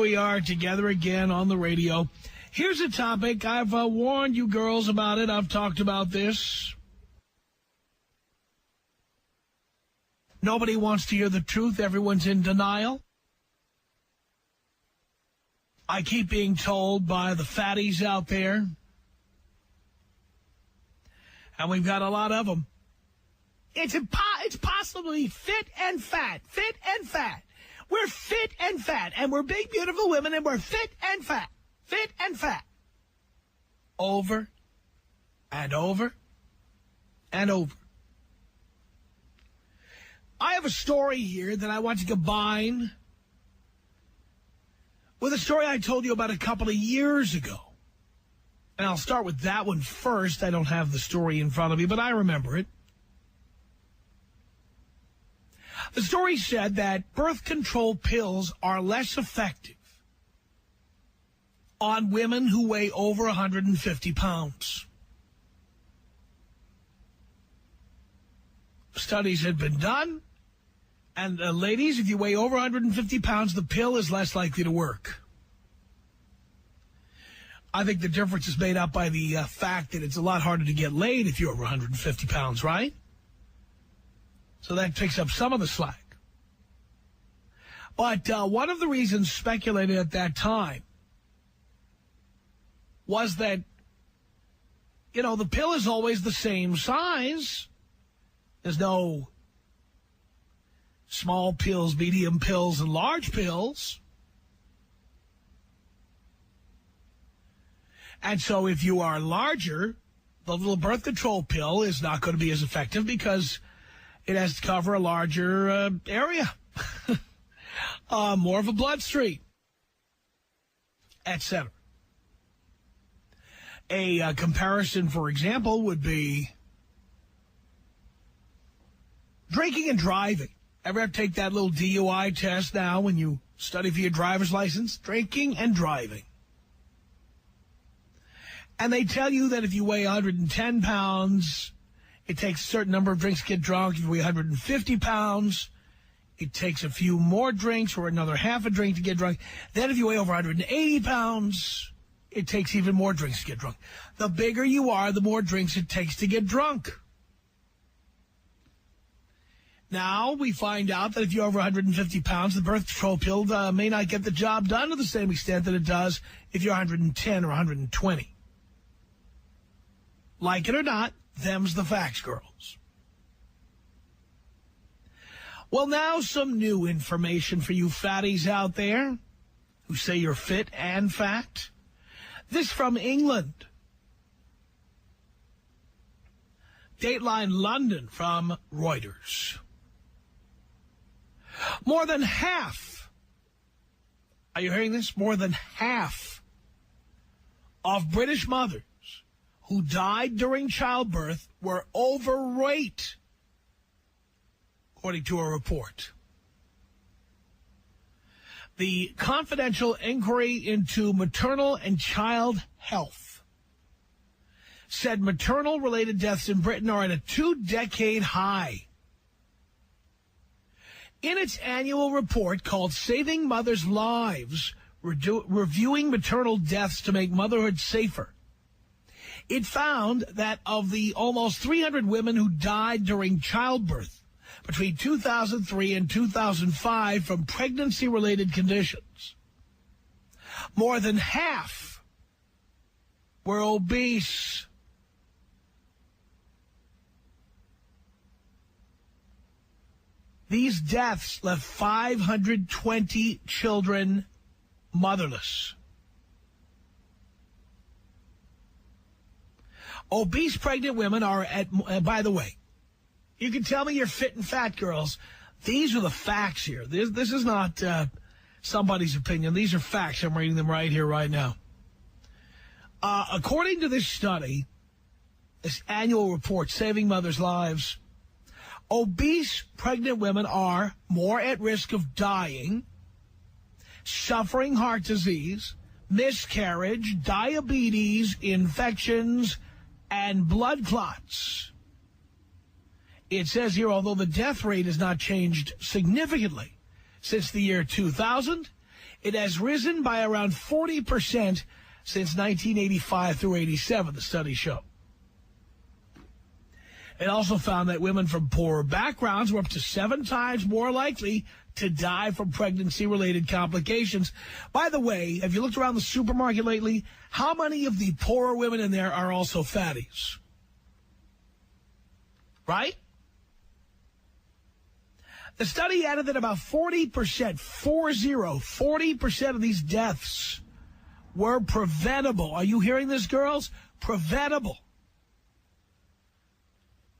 we are together again on the radio. Here's a topic. I've warned you girls about it. I've talked about this. Nobody wants to hear the truth. Everyone's in denial. I keep being told by the fatties out there, and we've got a lot of them, it's possibly fit and fat. We're fit and fat, and we're big, beautiful women, and we're fit and fat. Fit and fat. Over and over and over. I have a story here that I want to combine with a story I told you about a couple of years ago. And I'll start with that one first. I don't have the story in front of me, but I remember it. The story said that birth control pills are less effective on women who weigh over 150 pounds. Studies had been done, and ladies, if you weigh over 150 pounds, the pill is less likely to work. I think the difference is made up by the fact that it's a lot harder to get laid if you're over 150 pounds, right? So that picks up some of the slack. But one of the reasons speculated at that time was that, you know, the pill is always the same size. There's no small pills, medium pills, and large pills. And so if you are larger, the little birth control pill is not going to be as effective because it has to cover a larger area, more of a bloodstream, etc. A comparison, for example, would be drinking and driving. Ever have to take that little DUI test now when you study for your driver's license? Drinking and driving. And they tell you that if you weigh 110 pounds, it takes a certain number of drinks to get drunk. If you weigh 150 pounds, it takes a few more drinks or another half a drink to get drunk. Then if you weigh over 180 pounds, it takes even more drinks to get drunk. The bigger you are, the more drinks it takes to get drunk. Now we find out that if you're over 150 pounds, the birth control pill may not get the job done to the same extent that it does if you're 110 or 120. Like it or not, them's the facts, girls. Well, now some new information for you fatties out there who say you're fit and fat. This from England. Dateline London from Reuters. More than half, are you hearing this? More than half of British mothers who died during childbirth were overweight, according to a report. The Confidential Inquiry into Maternal and Child Health said maternal-related deaths in Britain are at a 2-decade high. In its annual report called Saving Mothers' Lives, Reviewing Maternal Deaths to Make Motherhood Safer, it found that of the almost 300 women who died during childbirth between 2003 and 2005 from pregnancy-related conditions, more than half were obese. These deaths left 520 children motherless. Obese pregnant women are at, by the way, you can tell me you're fit and fat, girls. These are the facts here. This is not somebody's opinion. These are facts. I'm reading them right here, right now. According to this study, this annual report, Saving Mothers' Lives, obese pregnant women are more at risk of dying, suffering heart disease, miscarriage, diabetes, infections, and blood clots. It says here, although the death rate has not changed significantly since the year 2000, It has risen by around 40% since 1985 through 87, the study showed. It also found that women from poorer backgrounds were up to 7 times more likely to die from pregnancy-related complications. By the way, have you looked around the supermarket lately? How many of the poorer women in there are also fatties? Right? The study added that about 40% of these deaths were preventable. Are you hearing this, girls? Preventable.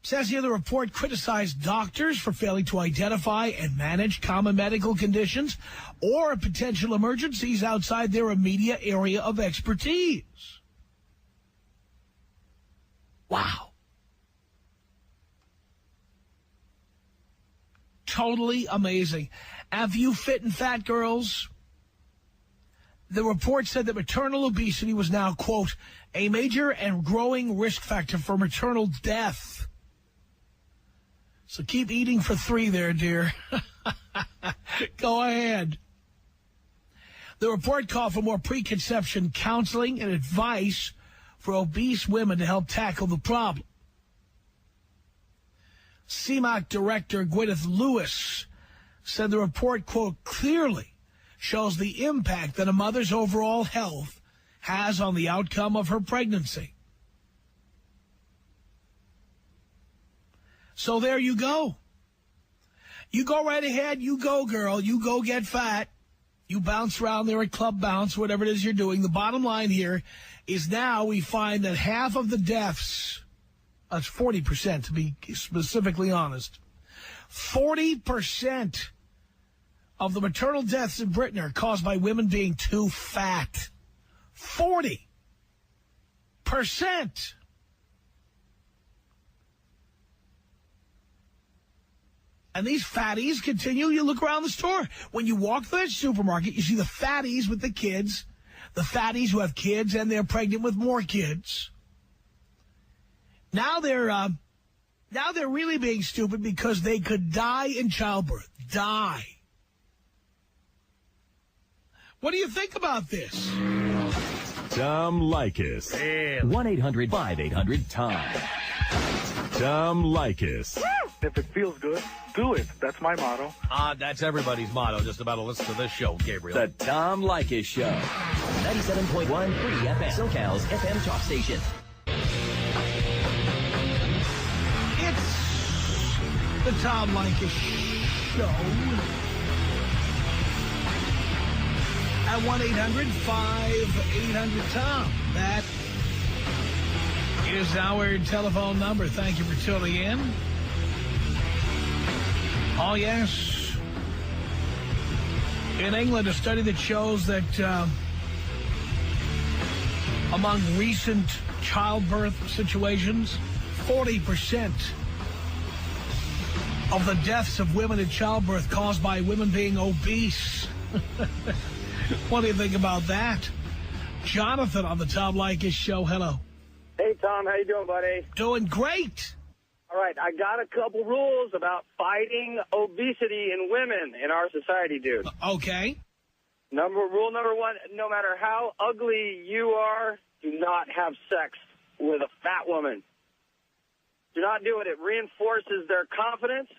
Says here the report criticized doctors for failing to identify and manage common medical conditions or potential emergencies outside their immediate area of expertise. Wow. Totally amazing. Have you fit and fat, girls? The report said that maternal obesity was now, quote, a major and growing risk factor for maternal death. So keep eating for 3 there, dear. Go ahead. The report called for more preconception counseling and advice for obese women to help tackle the problem. CMOC Director Gwyneth Lewis said the report, quote, clearly shows the impact that a mother's overall health has on the outcome of her pregnancy. So there you go. You go right ahead. You go, girl. You go get fat. You bounce around there at Club Bounce, whatever it is you're doing. The bottom line here is now we find that half of the deaths, that's 40% to be specifically honest, 40% of the maternal deaths in Britain are caused by women being too fat. 40%. And these fatties continue. You look around the store. When you walk through that supermarket, you see the fatties with the kids, the fatties who have kids and they're pregnant with more kids. Now they're really being stupid because they could die in childbirth. Die. What do you think about this? Tom Leykis. 1-800-5800-TOM. Tom Leykis. If it feels good, do it. That's my motto. That's everybody's motto, just about to listen to this show, Gabriel. The Tom Leykis Show. 97.1 Free FM, SoCal's FM talk station. It's the Tom Leykis Show at 1-800-5800-TOM. That is our telephone number. Thank you for tuning in. Oh, yes. In England, a study that shows that among recent childbirth situations, 40% of the deaths of women in childbirth caused by women being obese. What do you think about that? Jonathan on the Tom Leykis Show. Hello. Hey, Tom. How you doing, buddy? Doing great. All right. I got a couple rules about fighting obesity in women in our society, dude. Okay. Rule number 1, no matter how ugly you are, do not have sex with a fat woman. Do not do it. It reinforces their confidence.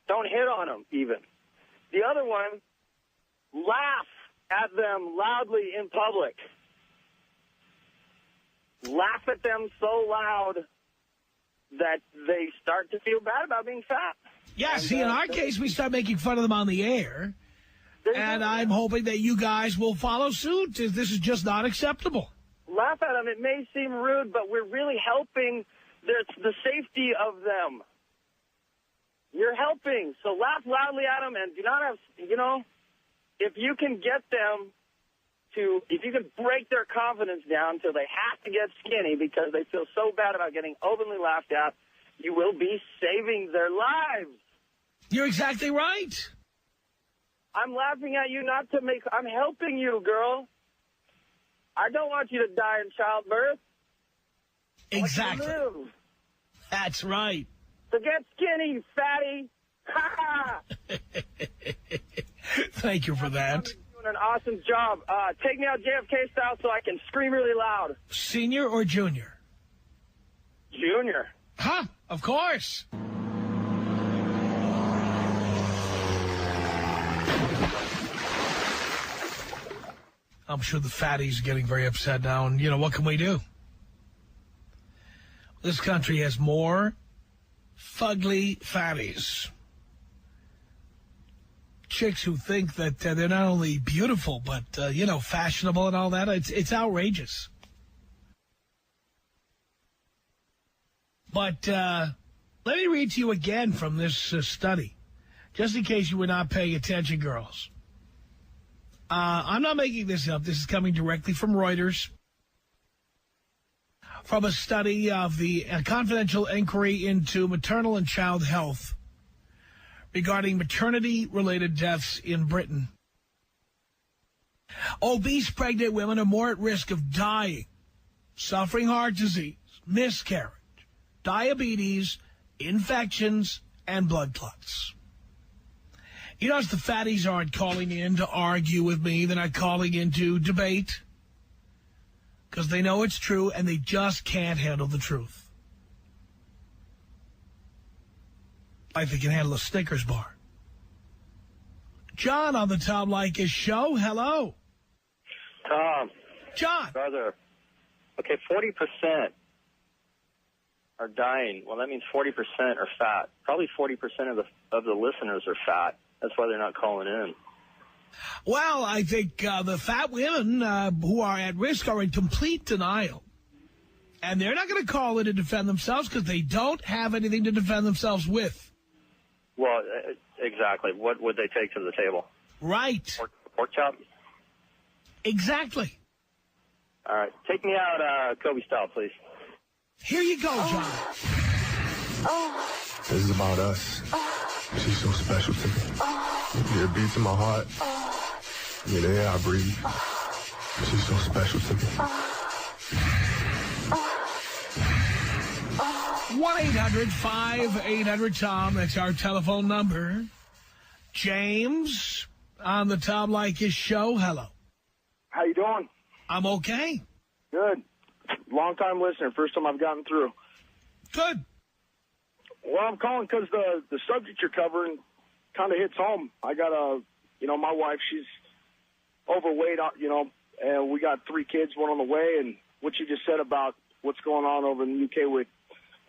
Don't hit on them, even. The other one, laugh at them loudly in public. Laugh at them so loud that they start to feel bad about being fat. Yeah, see, in our case, we start making fun of them on the air. And I'm hoping that you guys will follow suit. This is just not acceptable. Laugh at them. It may seem rude, but we're really helping the safety of them. You're helping. So laugh loudly at them and do not have, if you can get them to, if you can break their confidence down till they have to get skinny because they feel so bad about getting openly laughed at, you will be saving their lives. You're exactly right. I'm laughing at you not to make, I'm helping you, girl. I don't want you to die in childbirth. Exactly. That's right. So get skinny, you fatty. Ha ha. Thank you for that. doing an awesome job. Take me out JFK style so I can scream really loud. Senior or junior? Junior. Huh, of course. I'm sure the fatties are getting very upset now, and, what can we do? This country has more fugly fatties. Chicks who think that they're not only beautiful, but, fashionable and all that. It's outrageous. But let me read to you again from this study, just in case you were not paying attention, girls. I'm not making this up. This is coming directly from Reuters, from a study of the confidential inquiry into maternal and child health regarding maternity-related deaths in Britain. Obese pregnant women are more at risk of dying, suffering heart disease, miscarriage, diabetes, infections, and blood clots. You notice the fatties aren't calling in to argue with me. They're not calling in to debate because they know it's true and they just can't handle the truth. Like they can handle a Snickers bar. John on the Tom Leykis show. Hello. Tom. John. Brother. Okay, 40% are dying. Well, that means 40% are fat. Probably 40% of the listeners are fat. That's why they're not calling in. Well, I think the fat women who are at risk are in complete denial. And they're not going to call in to defend themselves because they don't have anything to defend themselves with. Well, exactly. What would they take to the table? Right. Pork chop? Exactly. All right. Take me out Kobe style, please. Here you go, John. This is about us. She's so special to me. It beats in my heart. The air I breathe. She's so special to me. 1-800-5800-TOM. That's our telephone number. James on the Tom Leykis show. Hello. How you doing? I'm okay. Good. Long-time listener. First time I've gotten through. Good. Well, I'm calling because the subject you're covering kind of hits home. I got my wife, she's overweight, and we got 3 kids, one on the way, and what you just said about what's going on over in the UK with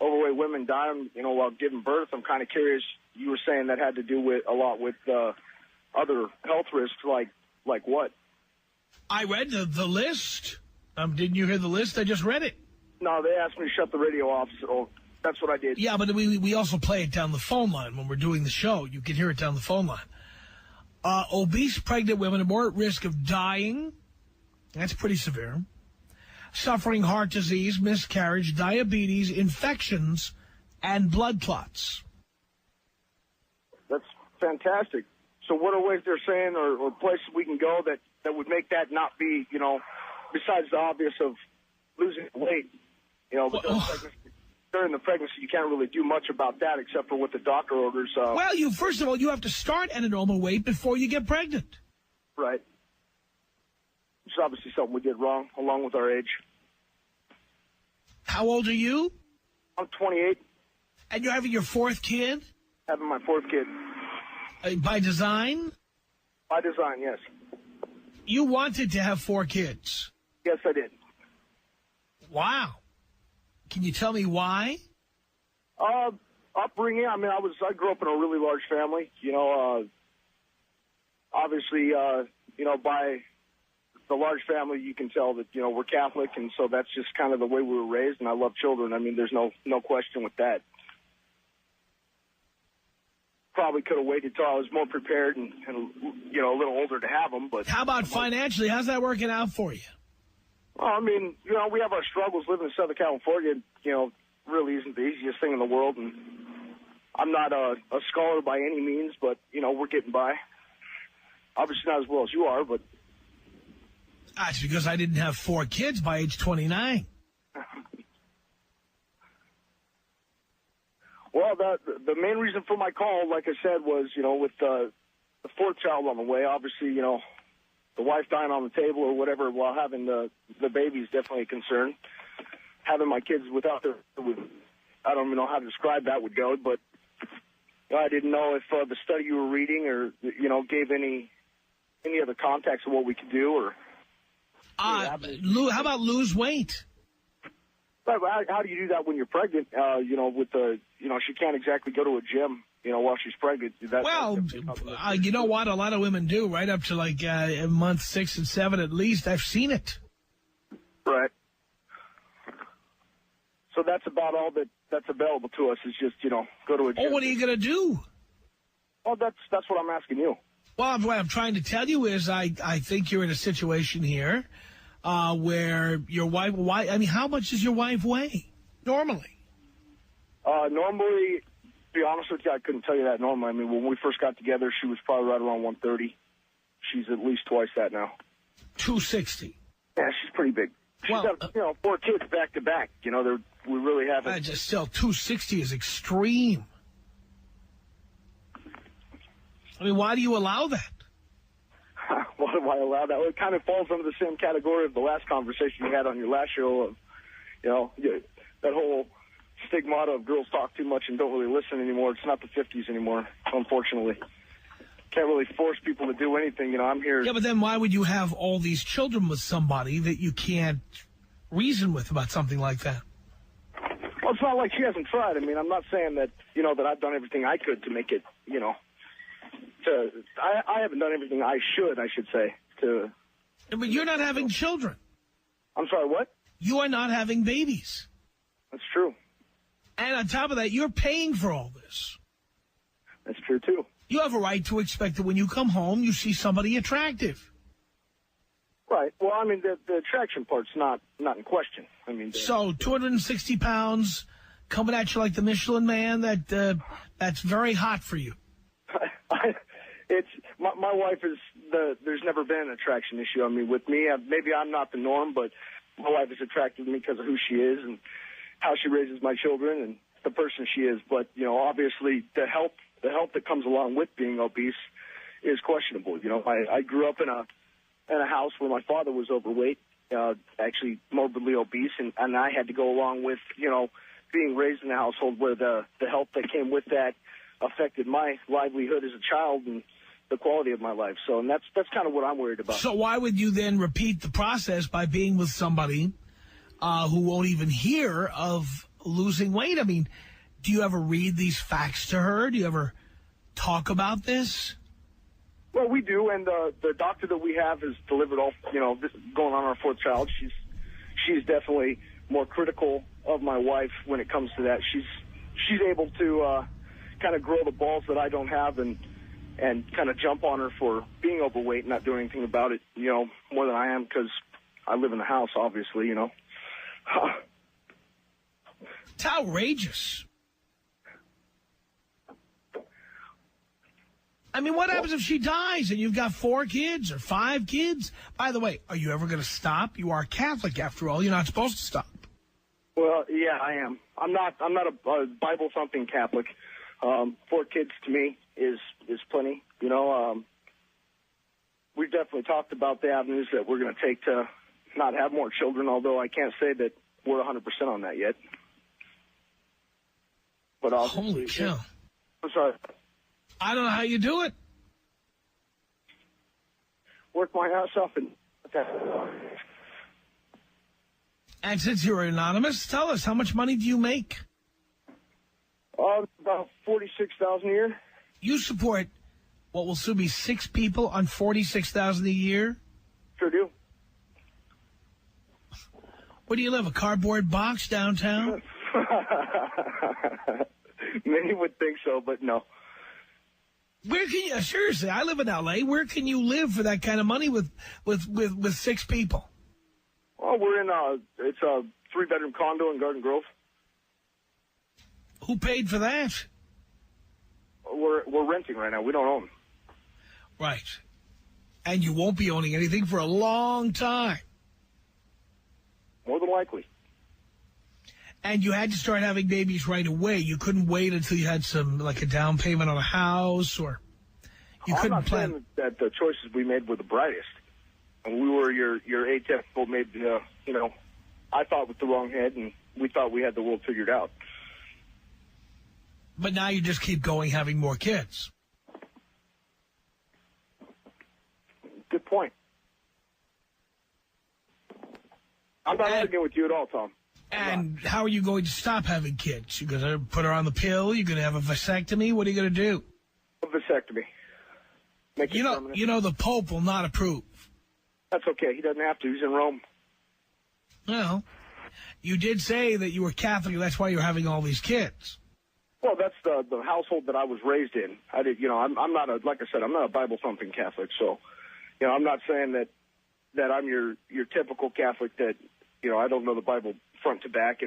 overweight women dying, while giving birth, I'm kind of curious. You were saying that had to do with a lot with other health risks, like what? I read the list. Didn't you hear the list? I just read it. No, they asked me to shut the radio off, so that's what I did. Yeah, but we also play it down the phone line when we're doing the show. You can hear it down the phone line. Obese pregnant women are more at risk of dying. That's pretty severe. Suffering heart disease, miscarriage, diabetes, infections, and blood clots. That's fantastic. So what are ways they're saying or places we can go that would make that not be, besides the obvious of losing weight, during the pregnancy, you can't really do much about that except for what the doctor orders. Well, first of all, you have to start at a normal weight before you get pregnant. Right. It's obviously something we did wrong, along with our age. How old are you? I'm 28. And you're having your 4th kid? Having my 4th kid. By design? By design, yes. You wanted to have 4 kids? Yes, I did. Wow. Can you tell me why? Upbringing. I mean, I grew up in a really large family. Obviously, by the large family, you can tell that we're Catholic, and so that's just kind of the way we were raised. And I love children. I mean, there's no question with that. Probably could have waited till I was more prepared and a little older to have them. But how about financially? How's that working out for you? Well, I mean, we have our struggles living in Southern California. Really isn't the easiest thing in the world, and I'm not a scholar by any means, but we're getting by. Obviously not as well as you are, but that's because I didn't have 4 kids by age 29. Well, the main reason for my call, like I said, was with the 4th child on the way. Obviously, the wife dying on the table or whatever while having the baby is definitely a concern. Having my kids without their, I don't even know how to describe that would go, but I didn't know if the study you were reading or, gave any other context of what we could do or. Lou, how about lose weight? Right, but how do you do that when you're pregnant? She can't exactly go to a gym, while she's pregnant. You know what? A lot of women do, right up to like month 6 and 7 at least. I've seen it. Right. So that's about all that's available to us is just, go to a gym. Oh, what are you going to do? Well, that's what I'm asking you. Well, what I'm trying to tell you is I think you're in a situation here where your wife, how much does your wife weigh normally? Normally, to be honest with you, I couldn't tell you that normally. I mean, when we first got together, she was probably right around 130. She's at least twice that now. 260. Yeah, she's pretty big. She's got, 4 kids back to back. We really haven't. Just still 260 is extreme. I mean, why do you allow that? Why do I allow that? Well, it kind of falls under the same category of the last conversation you had on your last show of, that whole stigmata of girls talk too much and don't really listen anymore. It's not the 50s anymore, unfortunately. Can't really force people to do anything. I'm here. Yeah, but then why would you have all these children with somebody that you can't reason with about something like that? Well, it's not like she hasn't tried. I mean, I'm not saying that, that I've done everything I could to make it, I haven't done everything I should say, to... But you're not having children. I'm sorry, what? You are not having babies. That's true. And on top of that, you're paying for all this. That's true, too. You have a right to expect that when you come home, you see somebody attractive. Right. Well, I mean, the attraction part's not in question. I mean... So, 260 pounds coming at you like the Michelin Man, that's very hot for you. It's my wife is there's never been an attraction issue. I mean, with me, maybe I'm not the norm, but my wife is attracted to me because of who she is and how she raises my children and the person she is. But obviously, the help that comes along with being obese is questionable. I grew up in a house where my father was overweight, actually morbidly obese, and I had to go along with being raised in a household where the help that came with that affected my livelihood as a child and the quality of my life. So, and that's kind of what I'm worried about. So why would you then repeat the process by being with somebody who won't even hear of losing weight? I mean, do you ever read these facts to her? Do you ever talk about this? Well, we do, and the doctor that we have has delivered all, this going on our 4th child. She's definitely more critical of my wife when it comes to that. She's able to kind of grow the balls that I don't have and kind of jump on her for being overweight and not doing anything about it, more than I am because I live in the house, obviously, It's outrageous. I mean, what happens if she dies and you've got 4 kids or 5 kids? By the way, are you ever going to stop? You are Catholic, after all. You're not supposed to stop. Well, yeah, I am. I'm not a Bible-thumping Catholic. 4 kids to me is plenty. We've definitely talked about the avenues that we're going to take to not have more children, although I can't say that we're 100% on that yet. But holy cow. I'm sorry. I don't know how you do it. Work my ass off and... And since you're anonymous, tell us, how much money do you make? About $46,000 a year. You support what will soon be 6 people on $46,000 a year? Sure do. Where do you live? A cardboard box downtown? Many would think so, but no. Where can you, seriously, I live in L.A. Where can you live for that kind of money with 6 people? Well, we're in it's a 3-bedroom condo in Garden Grove. Who paid for that? We're renting right now. We don't own. Right. And you won't be owning anything for a long time. More than likely. And you had to start having babies right away. You couldn't wait until you had like a down payment on a house, or you couldn't plan. I'm not saying that the choices we made were the brightest. And we were your atypical, maybe, I thought with the wrong head, and we thought we had the world figured out. But now you just keep going, having more kids. Good point. I'm not arguing with you at all, Tom. And how are you going to stop having kids? You're going to put her on the pill? You're going to have a vasectomy? What are you going to do? A vasectomy. Make it permanent. You know the Pope will not approve. That's okay. He doesn't have to. He's in Rome. Well, you did say that you were Catholic. That's why you're having all these kids. Well, that's the household that I was raised in. I did, I'm not like I said, I'm not a Bible thumping Catholic. So, I'm not saying that I'm your typical Catholic that, I don't know the Bible front to back,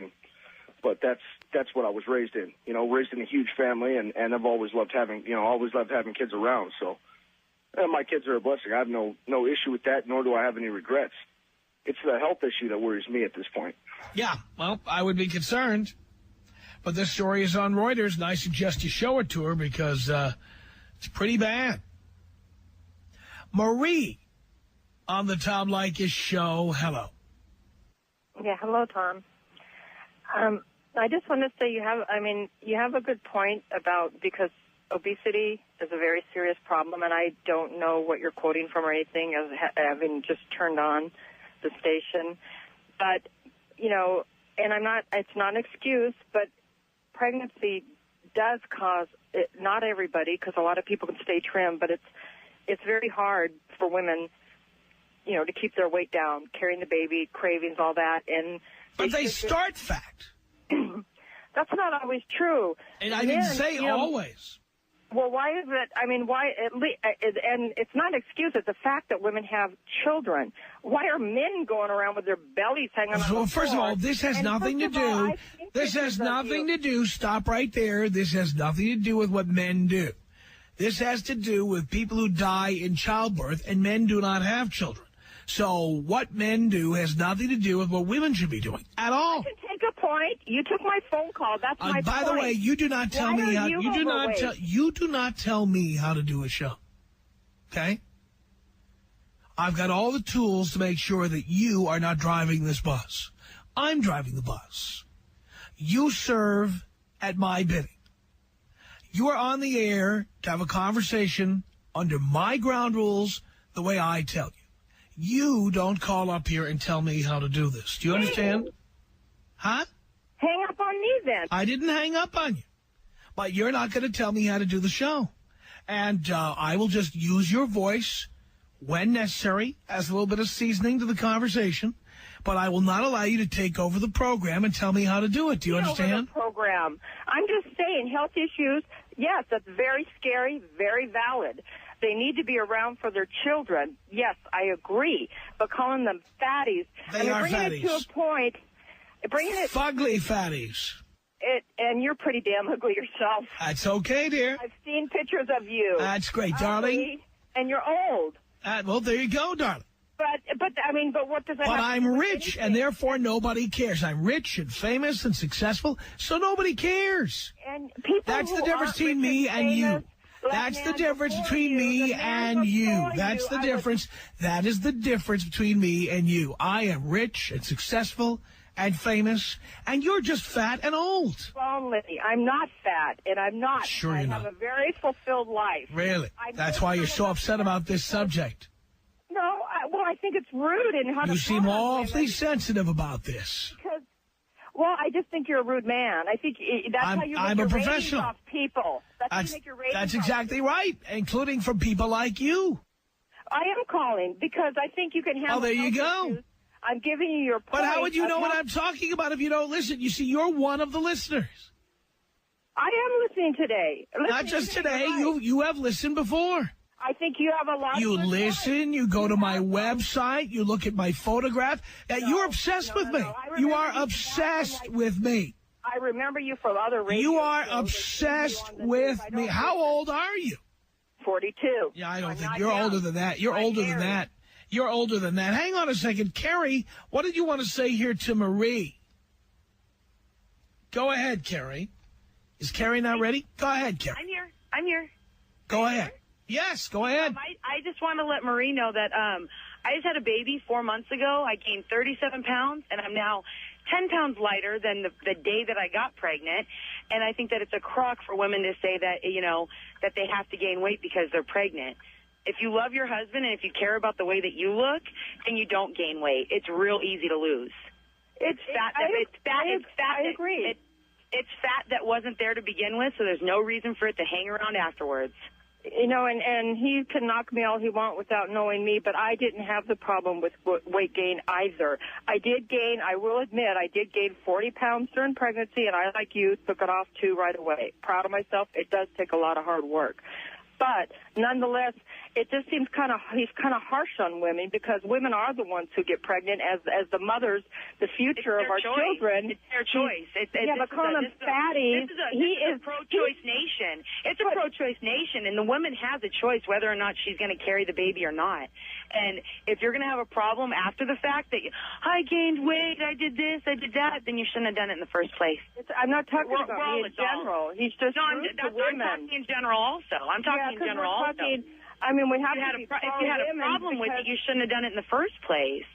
but that's what I was raised in. Raised in a huge family, and I've always loved having kids around. So, and my kids are a blessing. I have no issue with that, nor do I have any regrets. It's the health issue that worries me at this point. Yeah, well, I would be concerned. But this story is on Reuters, and I suggest you show it to her because it's pretty bad. Marie on the Tom Leykis show. Hello. Yeah, hello, Tom. I just want to say you have a good point because obesity is a very serious problem, and I don't know what you're quoting from or anything, as having just turned on the station. But, and it's not an excuse, but pregnancy does cause, not everybody, because a lot of people can stay trim, but it's very hard for women, to keep their weight down, carrying the baby, cravings, all that. But they start fat. That's not always true. And I didn't say always. Well, why is it? Why? And it's not an excuse. It's a fact that women have children. Why are men going around with their bellies hanging on? Well, first of all, this has nothing to do. This has nothing to do. Stop right there. This has nothing to do with what men do. This has to do with people who die in childbirth, and men do not have children. So what men do has nothing to do with what women should be doing at all. I can take a point. You took my phone call. That's my point. By the way, you do not tell me how. You do not tell me how to do a show. Okay? I've got all the tools to make sure that you are not driving this bus. I'm driving the bus. You serve at my bidding. You are on the air to have a conversation under my ground rules the way I tell you. You don't call up here and tell me how to do this. Do you understand? Huh? Hang up on me then. I didn't hang up on you. But you're not going to tell me how to do the show. And I will just use your voice when necessary as a little bit of seasoning to the conversation. But I will not allow you to take over the program and tell me how to do it. Do you understand? Over the program. I'm just saying, health issues, yes, that's very scary, very valid. They need to be around for their children. Yes, I agree. But calling them fatties. They are bringing fatties. It to a point. Bringing it. Fugly fatties. And you're pretty damn ugly yourself. That's okay, dear. I've seen pictures of you. That's great, darling. And you're old. Well, there you go, darling. But what does that But have I'm to do with rich, anything? and therefore nobody cares. I'm rich and famous and successful, so nobody cares. And people That's the who difference aren't between rich me and you. famous, That's the man difference before between you, me the man and you. before That's you. the difference. That is the difference between me and you. I am rich and successful and famous, and you're just fat and old. Lonely. I'm not fat, and I'm not. Sure I you're have not. a very fulfilled life. Really? That's why you're so upset about this subject. No, I think it's rude and how to You seem talk to awfully women sensitive about this. because, I just think you're a rude man. I think that's how you make I'm a your ratings professional. off people. That's how you make your ratings That's off exactly people. right, including from people like you. I am calling because I think you can handle. Oh, there you health go. issues. I'm giving you your point. But how would you of know what health- I'm talking about if you don't listen? You see, you're one of the listeners. I am listening today. Not just today. You have listened before. I think you have a lot. You of good listen. points. You go to my website. You look at my photograph. You're obsessed with me. I You remember are you from obsessed back with me. I remember you from other radio You are shows. obsessed I with don't me. think How so. old are you? 42. Yeah, I don't I'm think not you're young. older than that. You're I'm older than married. that. You're older than that. Hang on a second. Carrie, what did you want to say here to Marie? Go ahead, Carrie. Is Carrie not ready? Go ahead, Carrie. I'm here. Go ahead. Yes, go ahead. I just want to let Marie know that I I just had a baby 4 months ago. I gained 37 pounds, and I'm now 10 pounds lighter than the day that I got pregnant. And I think that it's a crock for women to say that, that they have to gain weight because they're pregnant. If you love your husband and if you care about the way that you look, then you don't gain weight. It's real easy to lose. It's fat. I agree. It's fat that wasn't there to begin with, so there's no reason for it to hang around afterwards. And he can knock me all he wants without knowing me, but I didn't have the problem with weight gain either. I will admit, I did gain 40 pounds during pregnancy, and I, like you, took it off too right away. Proud of myself. It does take a lot of hard work. But nonetheless, it just seems he's kind of harsh on women because women are the ones who get pregnant as the mothers, the future of our children. It's their choice. But calling them fatties. This is a pro-choice nation. It's a pro-choice nation, and the woman has a choice whether or not she's going to carry the baby or not. And if you're going to have a problem after the fact that I gained weight, I did this, I did that, then you shouldn't have done it in the first place. I'm not talking about me in general. He's just rude to women. I'm talking in general also. I'm talking in general also. I mean, we have if you had a problem with it, you shouldn't have done it in the first place.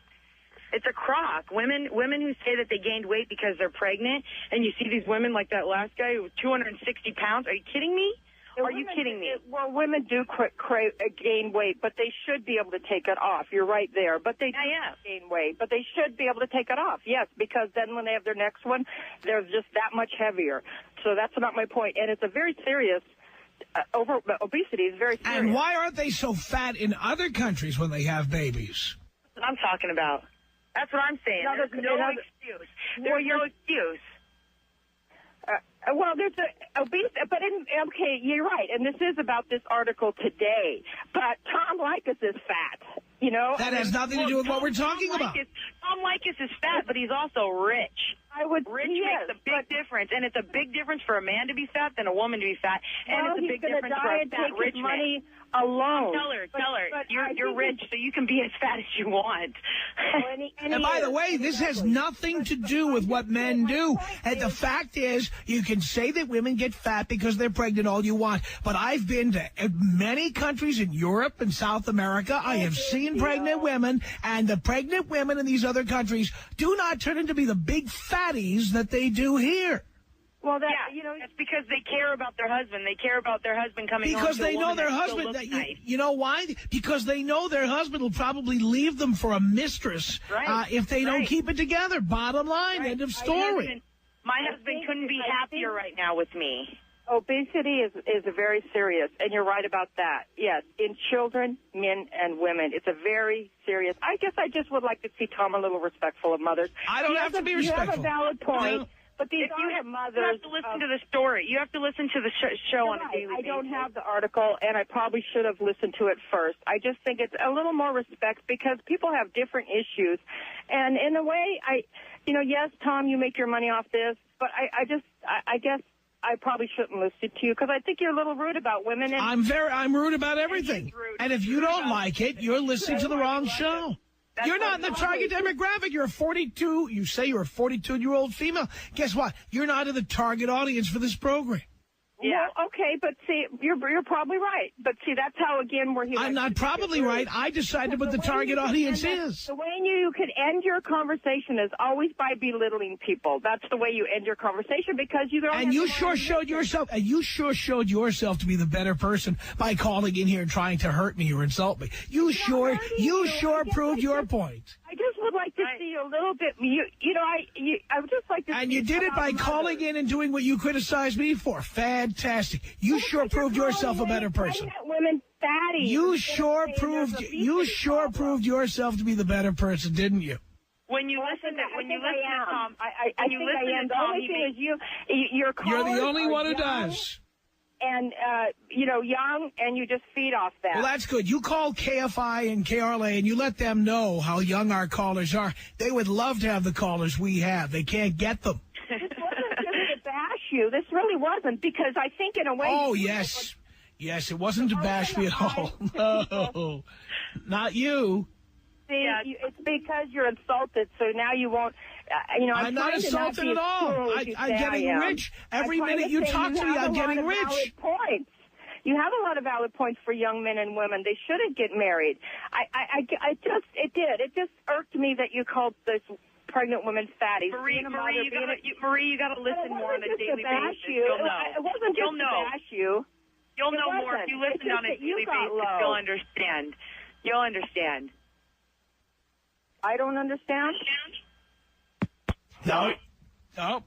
It's a crock. Women who say that they gained weight because they're pregnant, and you see these women like that last guy who was 260 pounds. Are you kidding me? Are you kidding me? Well, women do gain weight, but they should be able to take it off. You're right there. But they do gain weight, but they should be able to take it off. Yes, because then when they have their next one, they're just that much heavier. So that's not my point. And it's a very serious obesity is very serious. And why aren't they so fat in other countries when they have babies? That's what I'm talking about. That's what I'm saying. There's no excuse. There's no excuse. Well, there's obesity, but okay, you're right, and this is about this article today. But Tom Leykis is fat, That has nothing to do with what we're talking about. Tom Leykis is fat, but he's also rich. Rich makes a big difference, and it's a big difference for a man to be fat than a woman to be fat, and it's a big difference for a fat rich man. Alone. Tell her, you're rich, so you can be as fat as you want. And by the way, this has nothing to do with what men do. And the fact is, you can say that women get fat because they're pregnant all you want. But I've been to many countries in Europe and South America. I have seen pregnant women, and the pregnant women in these other countries do not turn into be the big fatties that they do here. Well, that's because they care about their husband. They care about their husband coming home. Because they know their husband. You know why? Because they know their husband will probably leave them for a mistress if they don't keep it together. Bottom line, end of story. My husband couldn't be happier right now with me. Obesity is very serious, and you're right about that. Yes, in children, men, and women. It's a very serious. I guess I just would like to see Tom a little respectful of mothers. I don't have to be respectful. You have a valid point. No. But these are mothers. You have to listen to the story. You have to listen to the show on a daily basis. I don't have the article, and I probably should have listened to it first. I just think it's a little more respect because people have different issues. And in a way, yes, Tom, you make your money off this, but I guess I probably shouldn't listen to you because I think you're a little rude about women. And I'm rude about everything. And if you don't like it, you're listening to the wrong show. You're not in the target demographic. You're a 42. You say you're a 42-year-old female. Guess what? You're not in the target audience for this program. Yeah. Well, okay, but see, you're probably right. But see, that's how where he. I'm not probably right. I decided what the target audience is. The way you could end your conversation is always by belittling people. That's the way you end your conversation because you don't. And you sure showed yourself. And you sure showed yourself to be the better person by calling in here and trying to hurt me or insult me. You sure proved your point. I just would like to see a little bit. I would just like to. And you did it by calling in and doing what you criticized me for. Fantastic. You sure proved yourself a better person. Women fatty. You sure proved yourself to be the better person, didn't you? When you listen to Tom, you're the only one who does. And, young, and you just feed off that. Well, that's good. You call KFI and KRLA, and you let them know how young our callers are. They would love to have the callers we have. They can't get them. This wasn't just to bash you. This really wasn't, because I think in a way... Oh, yes. Yes, it wasn't to bash me at all. No, not you. See, it's because you're insulted, so now you won't... I'm not insulted at all. I'm getting rich. Every minute you talk to me, I'm getting rich. Points. You have a lot of valid points for young men and women. They shouldn't get married. It just irked me that you called this pregnant women fatties. Marie, you got to listen more on a daily basis. You'll know. It wasn't just to bash you. You'll know more if you listen on a daily basis. You'll understand. You'll understand. I don't understand? No,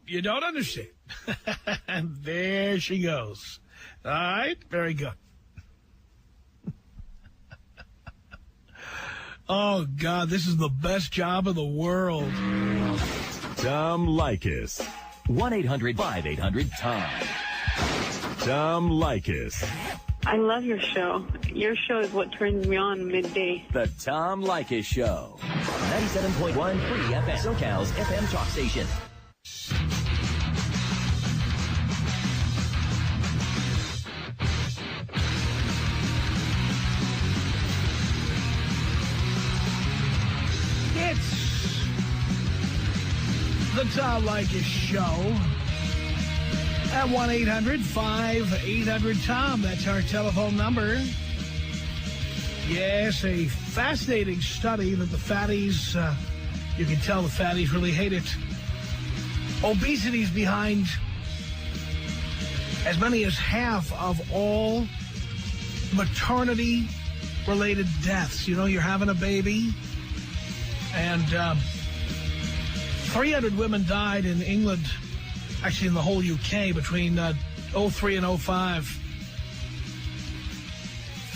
you don't understand. And there she goes. All right, very good. Oh, God, this is the best job in the world. Tom Leykis. 1-800-5800-TOM. Tom Leykis. I love your show. Your show is what turns me on midday. The Tom Leykis Show. 97.1 Free FM. SoCal's FM talk station. It's the Tom Leykis Show at 1-800-5800-TOM. That's our telephone number. Yes, a fascinating study that the fatties, you can tell the fatties really hate it. Obesity's behind as many as half of all maternity-related deaths. You know, you're having a baby, and 300 women died in England, actually in the whole UK, between 03 and 05.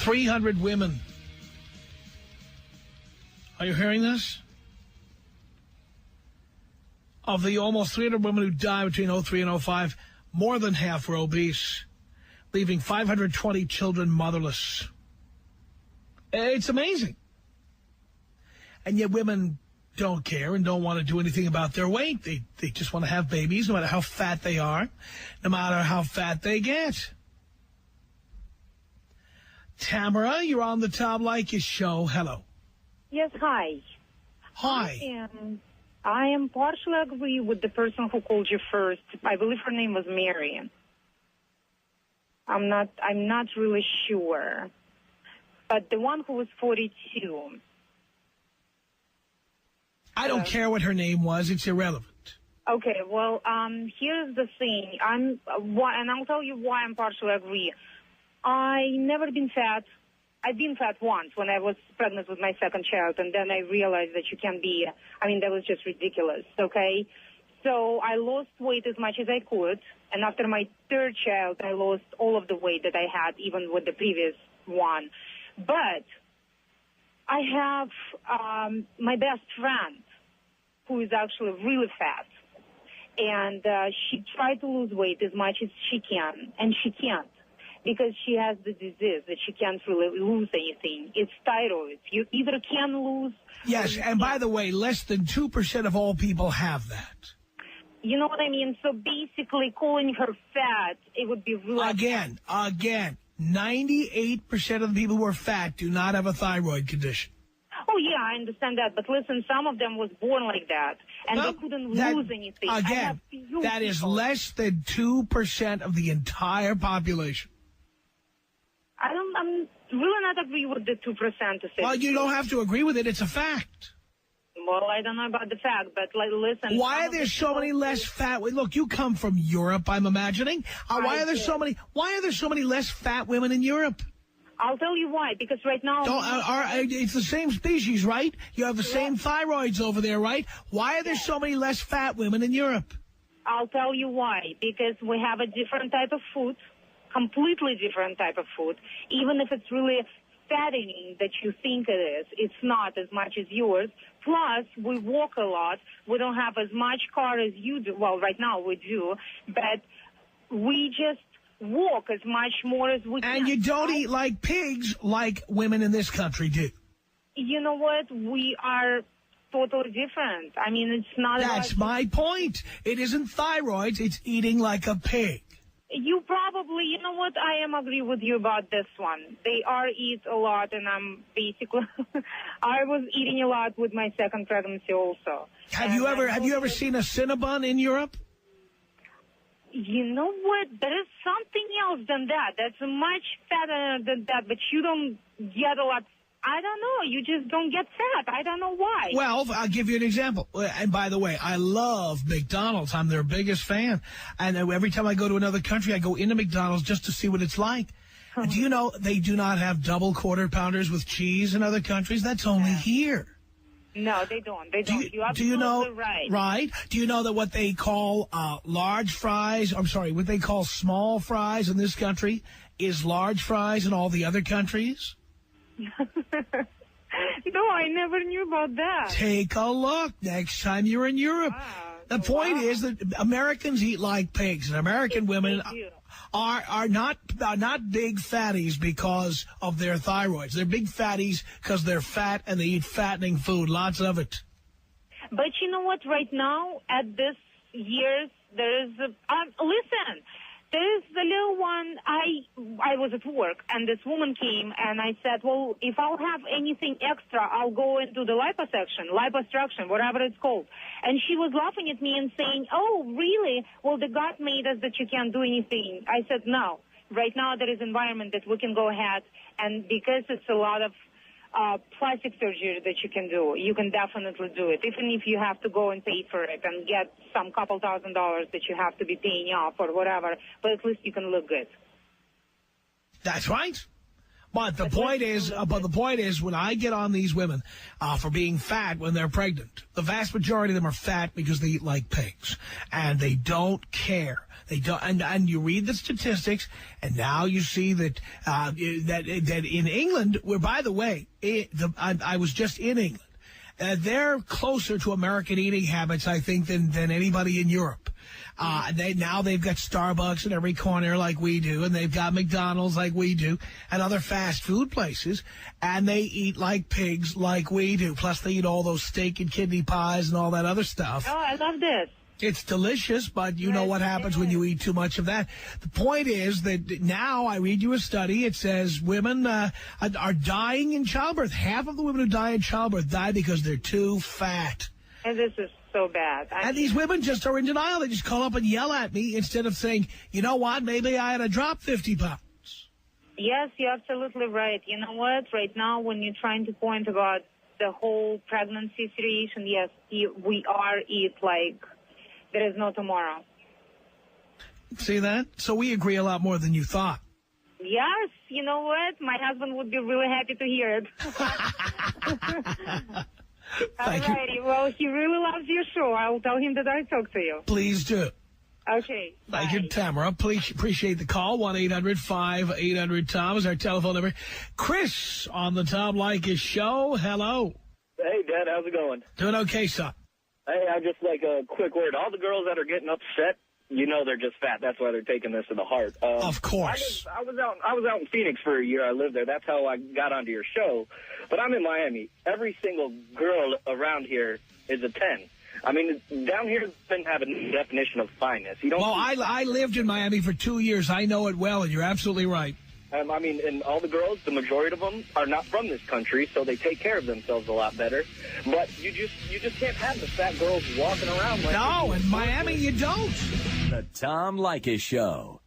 300 women. Are you hearing this? Of the almost 300 women who died between 03 and 05, more than half were obese, leaving 520 children motherless. It's amazing. And yet women don't care and don't want to do anything about their weight. They just want to have babies, no matter how fat they are, no matter how fat they get. Tamara, you're on the Tom Leykis Show. Hello. Yes, hi. Hi. I am partially agree with the person who called you first. I believe her name was Mary. I'm not really sure. But the one who was 42. I don't care what her name was. It's irrelevant. Okay, well, here's the thing. And I'll tell you why I'm partially agree. I never been fat. I've been fat once when I was pregnant with my second child, and then I realized that you can't be, that was just ridiculous, okay? So I lost weight as much as I could, and after my third child, I lost all of the weight that I had, even with the previous one. But I have my best friend who is actually really fat, and she tried to lose weight as much as she can, and she can't. Because she has the disease that she can't really lose anything. It's thyroid. You either can lose... Yes, and by the way, less than 2% of all people have that. You know what I mean? So basically calling her fat, it would be really... Again, 98% of the people who are fat do not have a thyroid condition. Oh, yeah, I understand that. But listen, some of them was born like that, and they couldn't lose anything. Again, that is less than 2% of the entire population. I'm really not agree with the 2% to say. Well, you don't have to agree with it. It's a fact. Well, I don't know about the fact, but listen. Why are there so many less fat? Look, you come from Europe, I'm imagining. Why are there so many less fat women in Europe? I'll tell you why. Because right now, it's the same species, right? You have the same thyroids over there, right? Why are there so many less fat women in Europe? I'll tell you why. Because we have a different type of food. Completely different type of food. Even if it's really fattening that you think it is, it's not as much as yours. Plus, we walk a lot. We don't have as much car as you do. Well, right now we do. But we just walk as much more as we can. And you don't eat like pigs like women in this country do. You know what? We are totally different. It's not... That's my point. It isn't thyroids. It's eating like a pig. You probably, you know what, I am agree with you about this one. They are eat a lot, and I'm basically, I was eating a lot with my second pregnancy also. Have you ever seen a Cinnabon in Europe? You know what? There is something else than that. That's much fatter than that, but you don't get a lot. I don't know. You just don't get fat. I don't know why. Well, I'll give you an example. And by the way, I love McDonald's. I'm their biggest fan. And every time I go to another country, I go into McDonald's just to see what it's like. Do you know they do not have double quarter pounders with cheese in other countries? That's only here. No, they don't. They don't. You're Do you know? absolutely right. Right? Do you know that what they call large fries? I'm sorry, what they call small fries in this country is large fries in all the other countries? No, I never knew about that. Take a look next time you're in Europe. The point is that Americans eat like pigs, and American women are not big fatties because of their thyroids. They're big fatties because they're fat and they eat fattening food, lots of it. But you know what? Right now, at this year's, there is listen. There is the little one. I was at work, and this woman came, and I said, well, if I'll have anything extra, I'll go into the liposuction, whatever it's called. And she was laughing at me and saying, oh, really? Well, the God made us that you can't do anything. I said, no. Right now, there is environment that we can go ahead, and because it's a lot of plastic surgery that you can do, you can definitely do it, even if you have to go and pay for it and get some couple $1,000 that you have to be paying off or whatever, but at least you can look good. That's right. But the point is, when I get on these women for being fat when they're pregnant, the vast majority of them are fat because they eat like pigs, and they don't care. They don't, and you read the statistics, and now you see that that in England, where, by the way, I was just in England. They're closer to American eating habits, I think, than anybody in Europe. They've got Starbucks in every corner like we do, and they've got McDonald's like we do, and other fast food places, and they eat like pigs like we do. Plus, they eat all those steak and kidney pies and all that other stuff. Oh, I love this. It's delicious, but you know what happens when you eat too much of that. The point is that now I read you a study. It says women are dying in childbirth. Half of the women who die in childbirth die because they're too fat. And this is so bad. And these women just are in denial. They just call up and yell at me instead of saying, you know what, maybe I had to drop 50 pounds. Yes, you're absolutely right. You know what? Right now, when you're trying to point about the whole pregnancy situation, yes, we eat like there is no tomorrow. See that? So we agree a lot more than you thought. Yes, you know what? My husband would be really happy to hear it. Thank you. Alrighty, well, he really loves your show. I'll tell him that I talked to you. Please do. Okay. Thank you, Tamara. Please appreciate the call. 1-800-5800-TOM is our telephone number. Chris on the Tom Leykis show. Hello. Hey, Dad. How's it going? Doing okay, son. Hey, I just like a quick word. All the girls that are getting upset, you know they're just fat. That's why they're taking this to the heart. Of course. I was out in Phoenix for a year. I lived there. That's how I got onto your show. But I'm in Miami. Every single girl around here is a 10. I mean, down here, doesn't have a definition of fineness. You don't. Well, I lived in Miami for 2 years. I know it well, and you're absolutely right. I mean, and all the girls, the majority of them are not from this country, so they take care of themselves a lot better. But you just can't have the fat girls walking around like. No, in Miami you don't. The Tom Leykis Show.